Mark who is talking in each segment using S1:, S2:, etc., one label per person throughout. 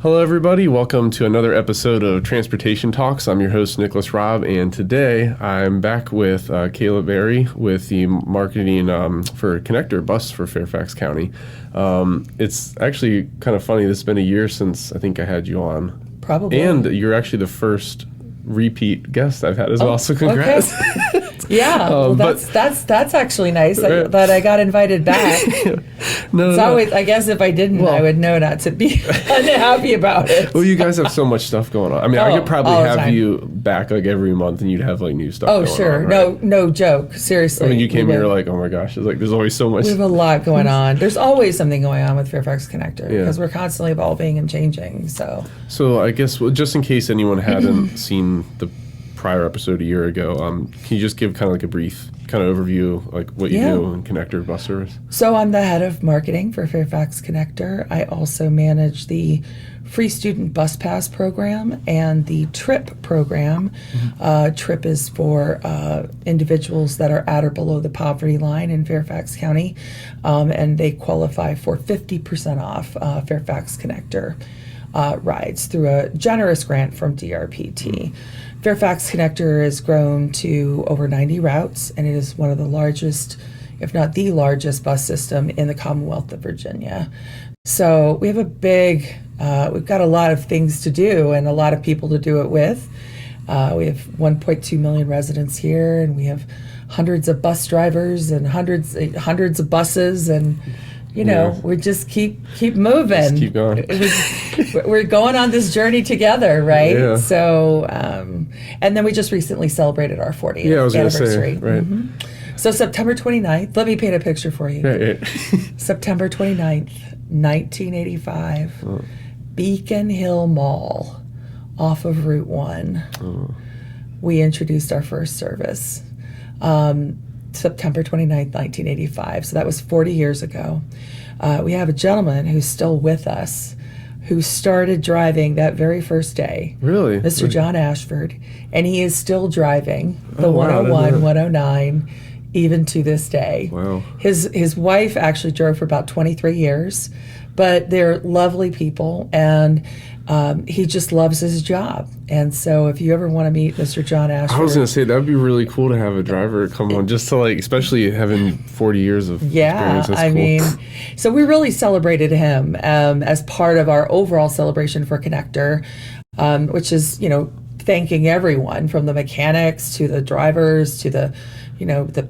S1: Hello, everybody. Welcome to another episode of Transportation Talks. I'm your host, Nicholas Robb, and today I'm back with Caleb Berry with the marketing for Connector Bus for Fairfax County. It's actually kind of funny. This has been a year since I think I had you on.
S2: Probably.
S1: And you're actually the first repeat guest I've had as well, so congrats.
S2: Okay. Yeah, well, that's actually nice that I got invited back. Always, I guess if I didn't, I would know not to be unhappy about it.
S1: Well, you guys have so much stuff going on. I mean, I could probably have you back like every month and you'd have like new stuff going on. Oh, sure.
S2: Right? No joke. Seriously.
S1: I mean, you came here like, oh my gosh, it's like there's always so much.
S2: We have a lot going on. There's always something going on with Fairfax Connector because we're constantly evolving and changing. So I guess, just in case anyone hadn't seen the prior episode a year ago, can you just give kind of like a brief kind of overview, like what you do in Connector Bus Service? So I'm the head of marketing for Fairfax Connector. I also manage the free student bus pass program and the TRIP program. TRIP is for individuals that are at or below the poverty line in Fairfax County, and they qualify for 50% off Fairfax Connector rides through a generous grant from DRPT. Fairfax Connector has grown to over 90 routes, and it is one of the largest, if not the largest, bus system in the Commonwealth of Virginia. So we have we've got a lot of things to do and a lot of people to do it with. We have 1.2 million residents here, and we have hundreds of bus drivers and hundreds of buses, and we just keep moving.
S1: Just keep going.
S2: We're going on this journey together, right?
S1: Yeah.
S2: So, and then we just recently celebrated our 40th anniversary.
S1: Right.
S2: So September 29th, let me paint a picture for you.
S1: Right.
S2: September 29th, 1985, Beacon Hill Mall off of Route 1. We introduced our first service. September 29th, 1985. So that was 40 years ago. We have a gentleman who's still with us who started driving that very first day.
S1: Really?
S2: Mr. John Ashford. And he is still driving the 101, 109, even to this day.
S1: Wow.
S2: His wife actually drove for about 23 years, but they're lovely people, and he just loves his job. And so if you ever want to meet Mr. John Ashford.
S1: I was going to say, that would be really cool to have a driver come on, just to like, especially having 40 years of experience. That's cool.
S2: Mean, so we really celebrated him as part of our overall celebration for Connector, which is, thanking everyone from the mechanics to the drivers to the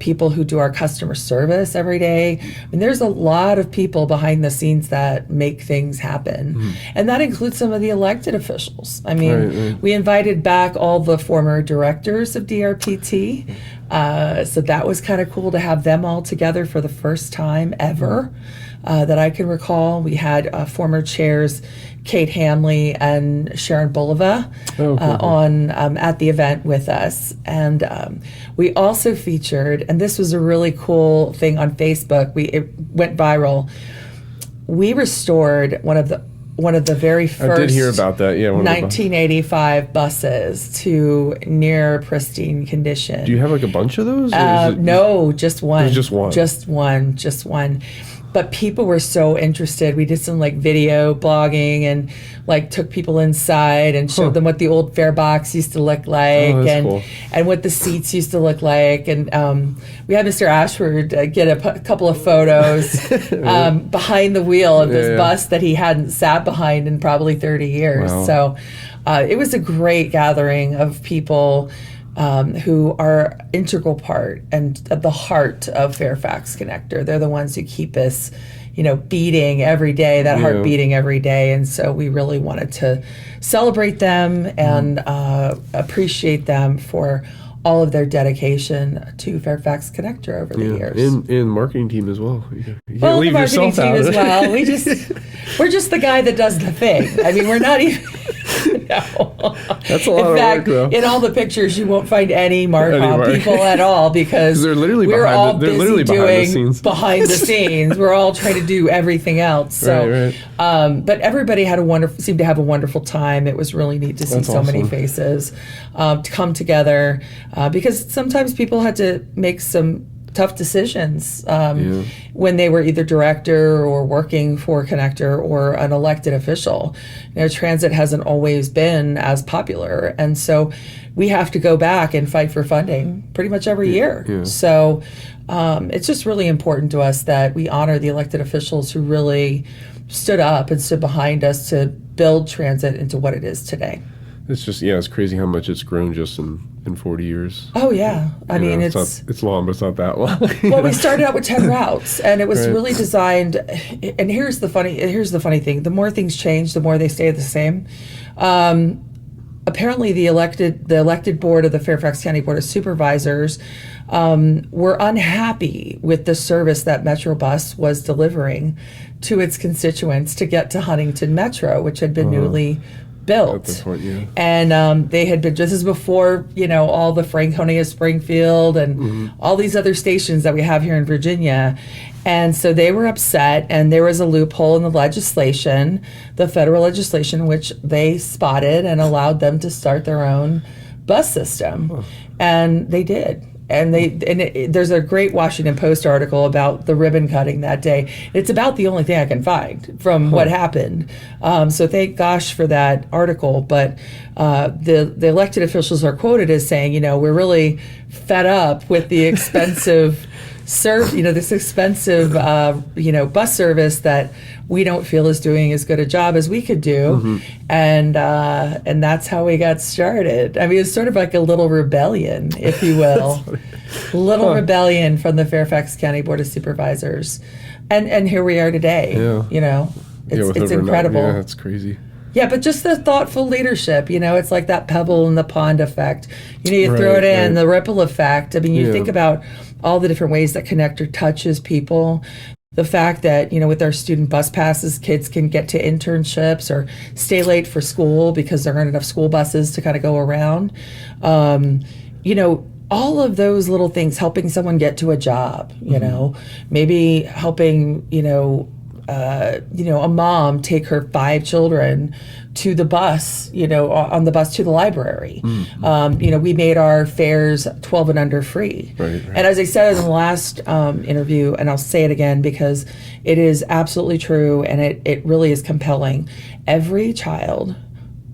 S2: people who do our customer service every day. I mean, there's a lot of people behind the scenes that make things happen. And that includes some of the elected officials. I mean, we invited back all the former directors of DRPT. So that was kind of cool to have them all together for the first time ever that I can recall. We had former chairs Kate Hamley and Sharon Bulova on at the event with us. And we also featured, and this was a really cool thing on Facebook, it went viral. We restored one of the very first
S1: I did hear about that.
S2: 1985 buses to near pristine condition.
S1: Do you have like a bunch of those?
S2: No, just one.
S1: Just one.
S2: Just one. But people were so interested. We did some like video blogging and like took people inside and showed them what the old fare box used to look like and what the seats used to look like. And we had Mr. Ashford get a couple of photos behind the wheel of this bus that he hadn't sat behind in probably 30 years. Wow. So it was a great gathering of people who are integral part and at the heart of Fairfax Connector. They're the ones who keep us, beating every day, that heart beating every day. And so we really wanted to celebrate them and appreciate them for all of their dedication to Fairfax Connector over the years.
S1: And marketing team as well. You
S2: well, the marketing team as well. We're just the guy that does the thing. I mean, we're not even... No.
S1: That's a lot of work, though.
S2: In all the pictures, you won't find any Marcom people at all because
S1: they're literally behind the scenes.
S2: Behind the scenes, we're all trying to do everything else. So, but everybody seemed to have a wonderful time. It was really neat to see so many faces to come together because sometimes people had to make some tough decisions when they were either director or working for Connector or an elected official. Transit hasn't always been as popular, and so we have to go back and fight for funding pretty much every year. Yeah. So it's just really important to us that we honor the elected officials who really stood up and stood behind us to build transit into what it is today.
S1: It's just, it's crazy how much it's grown just in 40 years.
S2: Oh, yeah. I mean,
S1: it's long, but it's not that long.
S2: Well, we started out with 10 routes, and it was really designed, and here's the funny thing. The more things change, the more they stay the same. Apparently, the elected board of the Fairfax County Board of Supervisors were unhappy with the service that Metro Bus was delivering to its constituents to get to Huntington Metro, which had been newly built.
S1: At this point, yeah.
S2: And they had been, this is before, all the Franconia Springfield and all these other stations that we have here in Virginia. And so they were upset, and there was a loophole in the legislation, the federal legislation, which they spotted and allowed them to start their own bus system. And they did. And there's a great Washington Post article about the ribbon cutting that day. It's about the only thing I can find from what happened. So thank gosh for that article. But the elected officials are quoted as saying, we're really fed up with the expensive this expensive bus service that we don't feel is doing as good a job as we could do. And that's how we got started. I mean, it's sort of like a little rebellion, if you will. Rebellion from the Fairfax County Board of Supervisors. And here we are today. It's incredible.
S1: Yeah, that's crazy.
S2: Yeah, but just the thoughtful leadership, it's like that pebble in the pond effect. You throw it in, the ripple effect. I mean, you think about all the different ways that Connector touches people. The fact that, with our student bus passes, kids can get to internships or stay late for school because there aren't enough school buses to kind of go around. All of those little things, helping someone get to a job, maybe helping, a mom take her 5 children to the bus, on the bus to the library. We made our fares 12 and under free. Right. And as I said in the last interview, and I'll say it again because it is absolutely true and it really is compelling, every child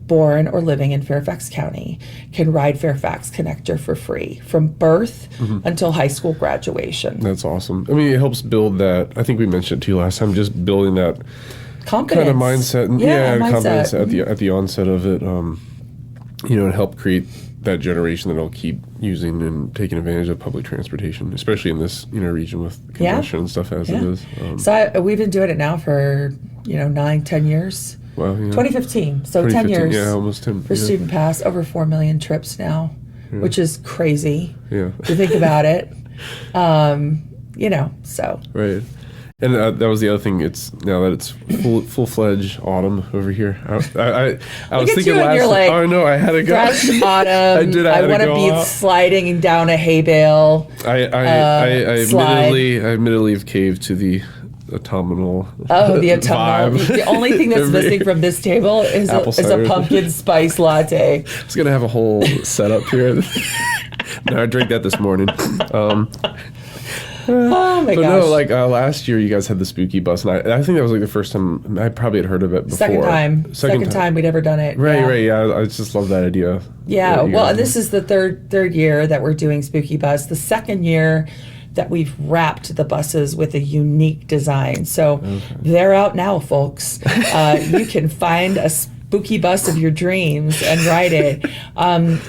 S2: born or living in Fairfax County can ride Fairfax Connector for free from birth until high school graduation.
S1: That's awesome. I mean, it helps build that, I think we mentioned it to you last time, just building that
S2: confidence.
S1: Kind of mindset. Confidence at the onset of it, and help create that generation that'll keep using and taking advantage of public transportation, especially in this region with congestion and stuff as it is.
S2: So we've been doing it now for 9-10 years.
S1: Wow,
S2: 2015, so 10 years.
S1: Yeah, almost 10.
S2: For Student Pass, over 4 million trips now, which is crazy.
S1: Yeah.
S2: To think about it. So.
S1: Right. And that was the other thing. It's now that it's full-fledged autumn over here. I was thinking last. Oh no, I had to go.
S2: Fresh autumn. I want to be sliding down a hay bale.
S1: I admittedly have caved to the autumnal.
S2: Oh, the autumnal. The only thing that's missing from this table is a pumpkin spice latte.
S1: I was gonna have a whole setup here. No, I drank that this morning.
S2: Oh my gosh.
S1: No, last year you guys had the spooky bus, and I think that was the first time. I probably had heard of it before.
S2: Second time we'd ever done it.
S1: Right. Yeah, I just love that idea.
S2: Yeah. Well, this is the third year that we're doing spooky bus. The second year that we've wrapped the buses with a unique design. So they're out now, folks. You can find a spooky bus of your dreams and ride it.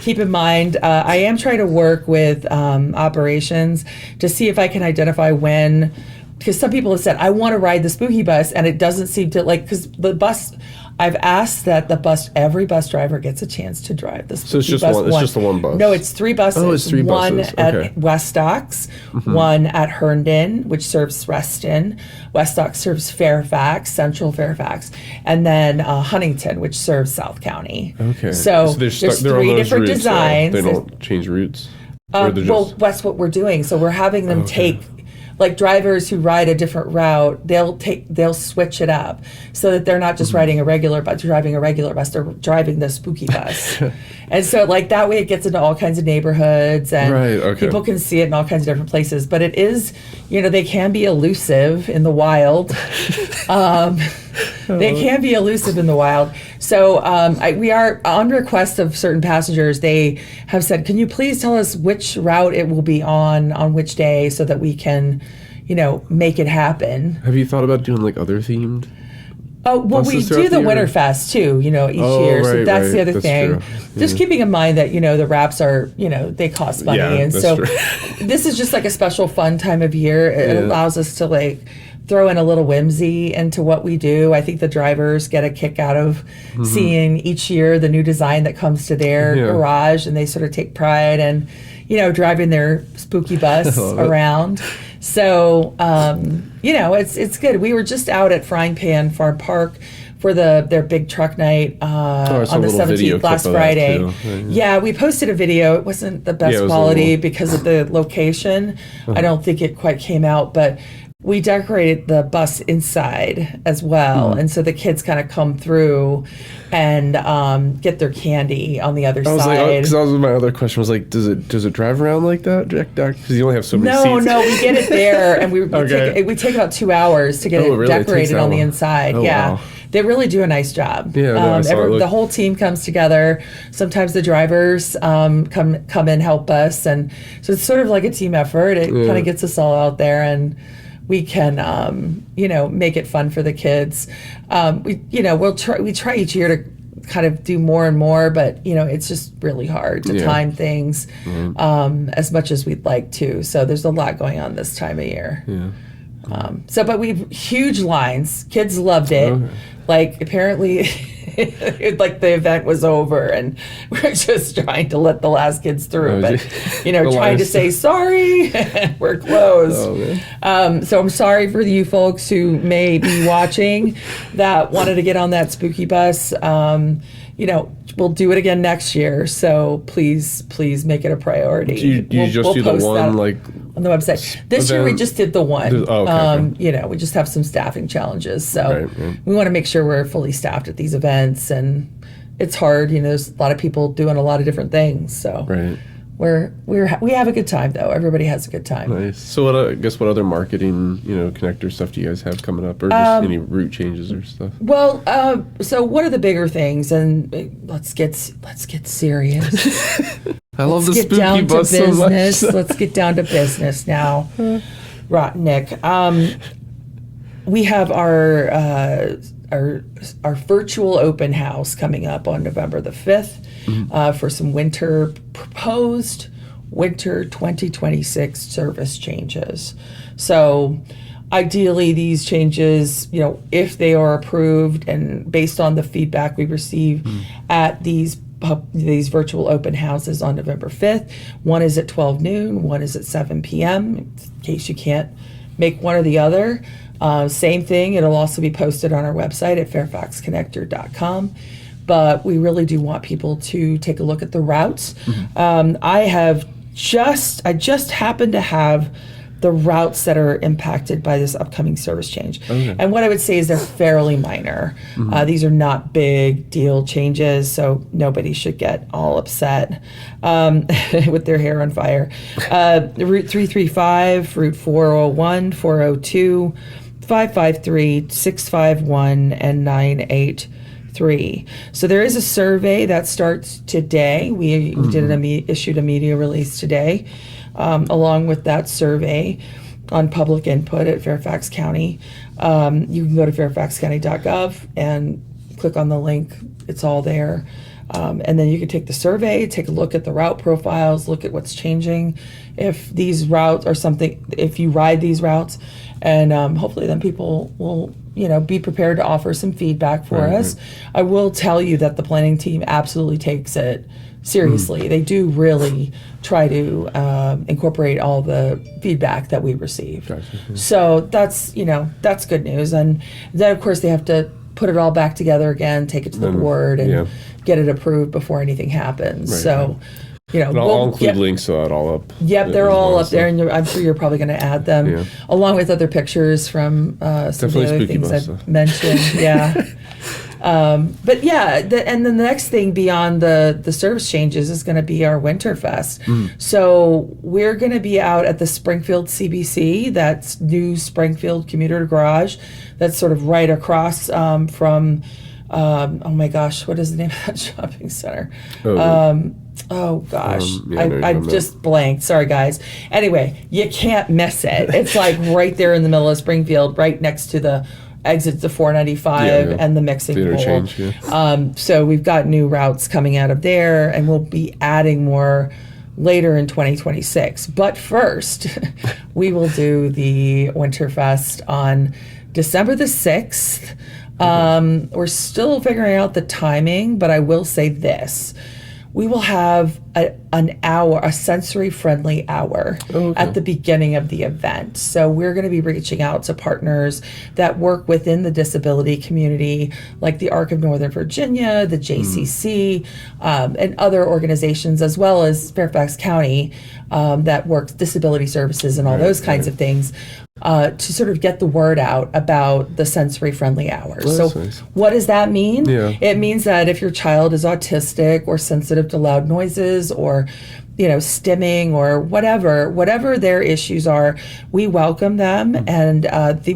S2: Keep in mind, I am trying to work with operations to see if I can identify when, because some people have said, I want to ride the spooky bus, and it doesn't seem to, because the bus, I've asked that every bus driver gets a chance to drive the spooky bus.
S1: It's just the one bus?
S2: No, it's 3 buses.
S1: Oh, it's 3 buses.
S2: One at West Docks, one at Herndon, which serves Reston. West Docks serves Fairfax, Central Fairfax, and then Huntington, which serves South County.
S1: Okay.
S2: So there's 3 different designs.
S1: They don't change routes?
S2: Well, that's what we're doing. So we're having them take, like drivers who ride a different route, they'll switch it up so that they're not just riding a regular bus, driving a regular bus, they're driving the spooky bus. And so like that way it gets into all kinds of neighborhoods and people can see it in all kinds of different places. But it is, they can be elusive in the wild. They can be elusive in the wild. So we are, on request of certain passengers, they have said, can you please tell us which route it will be on which day so that we can, make it happen.
S1: Have you thought about doing like other themed?
S2: Oh, well, we do the Winterfest too, each year. So that's the other thing.
S1: True.
S2: Just keeping in mind that, the wraps are, they cost money. And so this is just like a special fun time of year. It allows us to like throw in a little whimsy into what we do. I think the drivers get a kick out of seeing each year the new design that comes to their garage, and they sort of take pride in, driving their spooky bus around. So, it's good. We were just out at Frying Pan Farm Park for their big truck night on the 17th last Friday. Yeah, we posted a video. It wasn't the best quality because of the location. I don't think it quite came out, but we decorated the bus inside as well, and so the kids kind of come through and get their candy on the other side.
S1: Because my other question was like, does it drive around like that, because you only have so many seats?
S2: No, we get it there, and we take about 2 hours to get it decorated on the inside. Wow. They really do a nice job.
S1: Yeah,
S2: the whole team comes together. Sometimes the drivers come and help us, and so it's sort of like a team effort. It kind of gets us all out there, and we can, make it fun for the kids. We try each year to kind of do more and more, but it's just really hard to time things as much as we'd like to. So there's a lot going on this time of year. But we've huge lines. Kids loved it. Like apparently, like the event was over, and we're just trying to let the last kids through, but trying to say sorry, we're closed. So I'm sorry for you folks who may be watching that wanted to get on that spooky bus. We'll do it again next year. So please make it a priority.
S1: Do you just do the one like
S2: on the website? This year we just did the one. We just have some staffing challenges, so we want to make sure we're fully staffed at these events, and it's hard. There's a lot of people doing a lot of different things, so we have a good time though. Everybody has a good time.
S1: Nice. So what other marketing, connector stuff do you guys have coming up, or just any route changes or stuff?
S2: Well, so what are the bigger things? And let's get serious.
S1: I love the spooky bus so much.
S2: Let's get down to business now. Right, Nick. We have our virtual open house coming up on November the 5th for some proposed winter 2026 service changes. So ideally these changes, if they are approved and based on the feedback we receive at these virtual open houses on November 5th, one is at 12 noon, one is at 7 p.m. in case you can't make one or the other. Same thing, it'll also be posted on our website at ffxconnector.com. But we really do want people to take a look at the routes. I just happen to have the routes that are impacted by this upcoming service change. And what I would say is they're fairly minor. These are not big deal changes, so nobody should get all upset with their hair on fire. Route 335, Route 401, 402, 553, 651, and 983. So there is a survey that starts today. We issued a media release today, along with that survey on public input at Fairfax County. You can go to fairfaxcounty.gov and click on the link. It's all there. And then you can take the survey, take a look at the route profiles, look at what's changing. If these routes are if you ride these routes, and hopefully then people will, be prepared to offer some feedback for us. I will tell you that the planning team absolutely takes it seriously. They do really try to incorporate all the feedback that we receive.
S1: Gotcha.
S2: So that's good news. And then of course they have to put it all back together again, take it to the board, and get it approved before anything happens.
S1: And I'll include links to that all up.
S2: Yep, they're all up there, and I'm sure you're probably going to add them, along with other pictures from some of the other things I've mentioned. Yeah. But yeah, and then the next thing beyond the service changes is going to be our Winterfest. So we're going to be out at the Springfield CBC, that's new Springfield Commuter Garage, that's sort of right across from, oh my gosh, what is the name of that shopping center? I just blanked. Sorry, guys. Anyway, you can't miss it. It's like right there in the middle of Springfield, right next to the exits to 495 and the mixing
S1: Theater
S2: bowl.
S1: Change,
S2: so we've got new routes coming out of there, and we'll be adding more later in 2026. But first, we will do the Winterfest on December the 6th. We're still figuring out the timing, but I will say this. We will have an hour, a sensory-friendly hour at the beginning of the event. So we're going to be reaching out to partners that work within the disability community, like the ARC of Northern Virginia, the JCC, and other organizations, as well as Fairfax County that works disability services and all those kinds of things. To sort of get the word out about the sensory-friendly hours.
S1: Well,
S2: so
S1: nice.
S2: What does that mean?
S1: Yeah.
S2: It means that if your child is autistic or sensitive to loud noises or stimming or whatever their issues are, we welcome them, and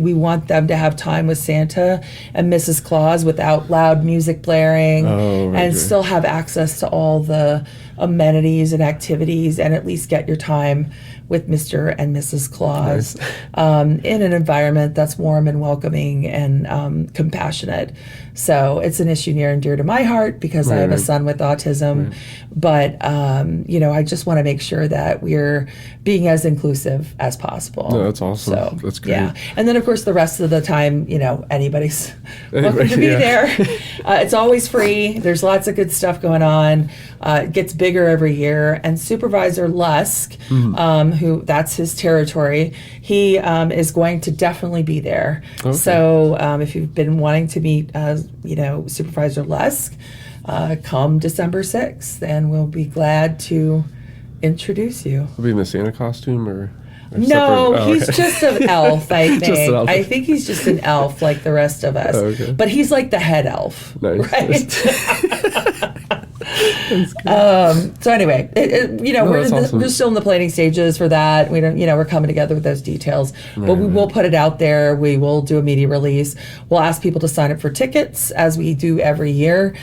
S2: we want them to have time with Santa and Mrs. Claus without loud music blaring, and still have access to all the amenities and activities, and at least get your time with Mr. and Mrs. Claus in an environment that's warm and welcoming and compassionate. So it's an issue near and dear to my heart because I have a son with autism. But, I just want to make sure that we're being as inclusive as possible.
S1: No, that's awesome. So, that's great.
S2: Yeah. And then, of course, the rest of the time, anybody's welcome to be there. It's always free. There's lots of good stuff going on. It gets bigger every year. And Supervisor Lusk, who that's his territory, he is going to definitely be there. Okay. So if you've been wanting to meet, Supervisor Lusk, come December 6th, and we'll be glad to introduce you.
S1: Will be in the Santa costume or
S2: no, he's just an elf, I think.
S1: Just an elf.
S2: I think he's just an elf like the rest of us. Okay. But he's like the head elf.
S1: Nice.
S2: Right? So anyway, we're still in the planning stages for that. We don't, we're coming together with those details, but we will put it out there. We will do a media release. We'll ask people to sign up for tickets as we do every year.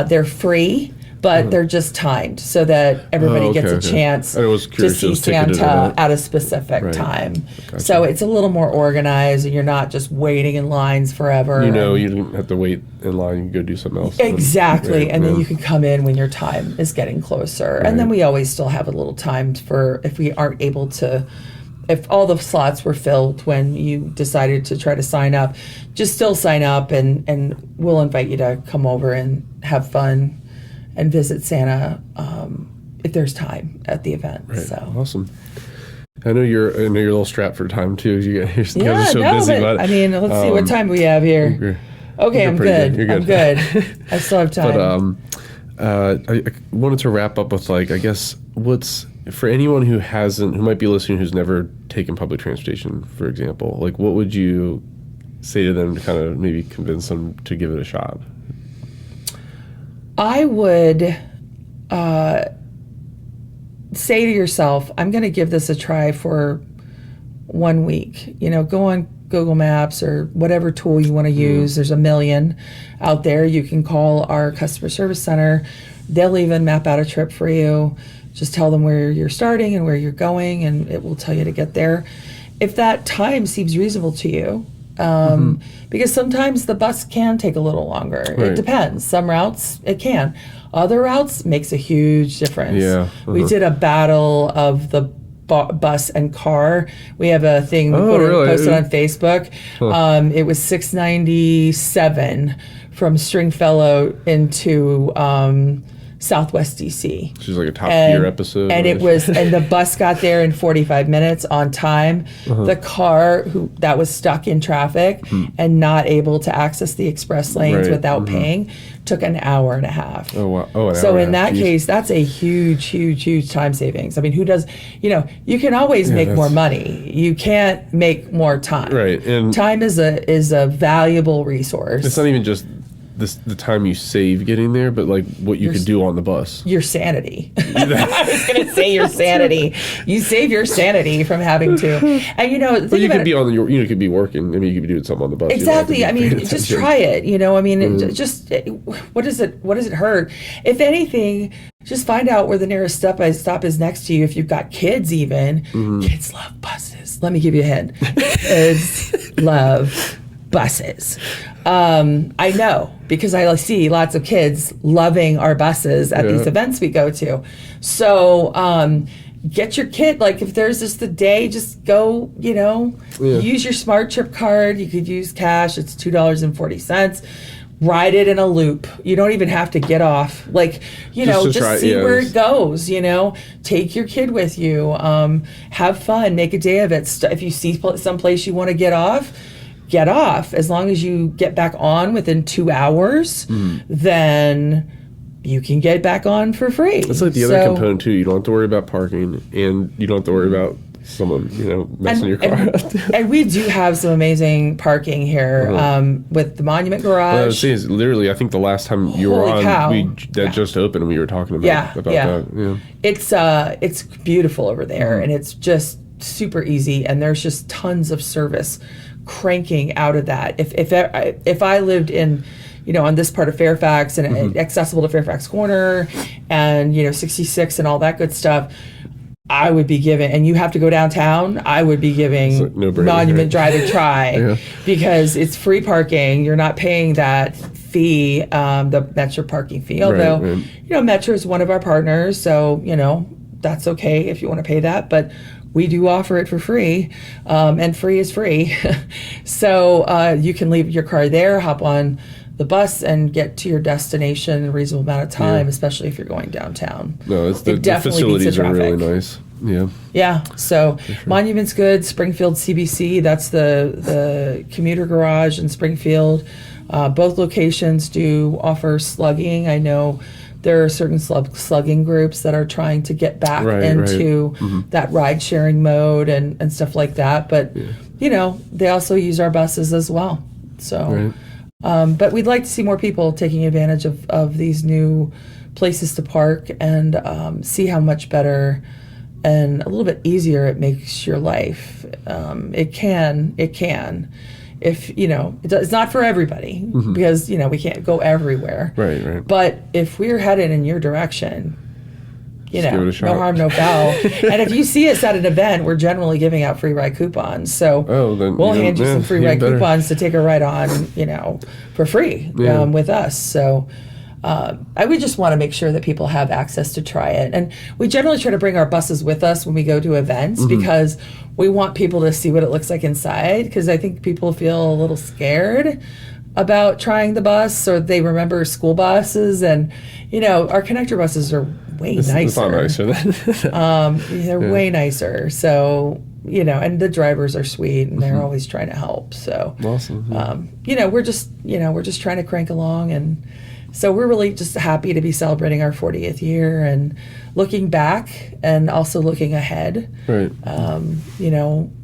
S2: They're free, but they're just timed so that everybody gets a chance to see Santa at a specific time. Gotcha. So it's a little more organized, and you're not just waiting in lines forever.
S1: You don't have to wait in line and go do something else.
S2: Exactly. And then you can come in when your time is getting closer. Right. And then we always still have a little time for if we aren't able to, if all the slots were filled when you decided to try to sign up, just still sign up, and we'll invite you to come over and have fun and visit Santa if there's time at the event.
S1: Right.
S2: So
S1: awesome. I know you're a little strapped for time too. You guys are so busy. But
S2: let's see what time we have here. Okay, I'm good.
S1: You're good.
S2: I'm good. I still have time.
S1: But I wanted to wrap up with what's for anyone who might be listening who's never taken public transportation, for example, what would you say to them to kind of maybe convince them to give it a shot?
S2: I would say to yourself, I'm going to give this a try for 1 week. Go on Google Maps or whatever tool you want to use. There's a million out there. You can call our customer service center. They'll even map out a trip for you. Just tell them where you're starting and where you're going, and it will tell you to get there. If that time seems reasonable to you, because sometimes the bus can take a little longer. Right. It depends. Some routes it can. Other routes makes a huge difference.
S1: Yeah.
S2: We did a battle of the bus and car. We have a thing posted on Facebook. It was $6.97 from Stringfellow into Southwest DC.
S1: Which is like a top tier episode.
S2: And
S1: right?
S2: it was, and the bus got there in 45 minutes on time. The car that was stuck in traffic and not able to access the express lanes without paying took an hour and a half.
S1: Oh, wow. Oh, an
S2: so
S1: hour
S2: in
S1: and a half.
S2: that case, that's a huge time savings. I mean, who does, you can always make more money. You can't make more time.
S1: Right. And
S2: time is a valuable resource.
S1: It's not even just the time you save getting there, but like what you could do on the bus.
S2: Your sanity. I was going to say your sanity. You save your sanity from having to. And
S1: but you could be you could be working. I mean, you could be doing something on the bus.
S2: Exactly. I mean, just try it. I mean, what does it hurt? If anything, just find out where the nearest stop is next to you. If you've got kids, even kids love buses. Let me give you a hint. Kids love buses. I know because I see lots of kids loving our buses at these events we go to. So get your kid, like if there's just the day, just go, use your Smart Trip card. You could use cash. It's $2.40. Ride it in a loop. You don't even have to get off. Like, just see where it goes, Take your kid with you. Have fun. Make a day of it. If you see someplace you want to get off, as long as you get back on within 2 hours, then you can get back on for free.
S1: It's like the other component too. You don't have to worry about parking, and you don't have to worry about someone, messing your car up.
S2: And we do have some amazing parking here with the Monument Garage.
S1: Well, I was saying is literally, I think the last time you were on, just opened and we were talking about that. Yeah.
S2: It's beautiful over there, and it's just super easy, and there's just tons of service cranking out of that. If I lived in, on this part of Fairfax and accessible to Fairfax Corner and 66 and all that good stuff, I would be giving, and you have to go downtown, I would be giving Monument Drive a try because it's free parking. You're not paying that fee, the Metro parking fee. Although, Metro is one of our partners, so, that's okay if you want to pay that. But we do offer it for free, and free is free. So you can leave your car there, hop on the bus, and get to your destination in a reasonable amount of time, especially if you're going downtown.
S1: No, the facilities are really nice. Yeah.
S2: Yeah. So Monument's good. Springfield CBC, that's the commuter garage in Springfield. Both locations do offer slugging. I know there are certain slugging groups that are trying to get back into that ride-sharing mode and stuff like that. But, they also use our buses as well. So, but we'd like to see more people taking advantage of these new places to park and see how much better and a little bit easier it makes your life. It can. If it's not for everybody because we can't go everywhere.
S1: Right.
S2: But if we're headed in your direction, no harm, no foul. And if you see us at an event, we're generally giving out free ride coupons. So
S1: then,
S2: we'll hand you some free ride coupons to take a ride on, for free with us. So I would just want to make sure that people have access to try it. And we generally try to bring our buses with us when we go to events because we want people to see what it looks like inside, because I think people feel a little scared about trying the bus, or they remember school buses, and our connector buses are way nicer.
S1: It's not nicer then.
S2: They're way nicer. So and the drivers are sweet, and they're always trying to help. So
S1: awesome.
S2: we're just trying to crank along, and so we're really just happy to be celebrating our 40th year and looking back and also looking ahead.
S1: Right.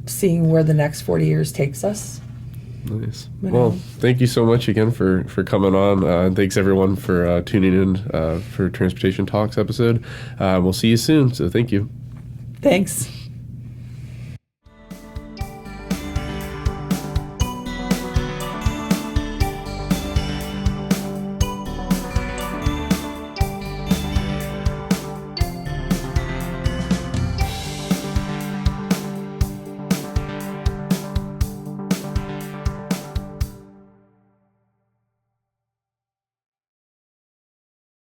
S2: Seeing where the next 40 years takes us.
S1: Nice. Well, thank you so much again for coming on. Thanks everyone for tuning in for Transportation Talks episode. We'll see you soon. So thank you.
S2: Thanks.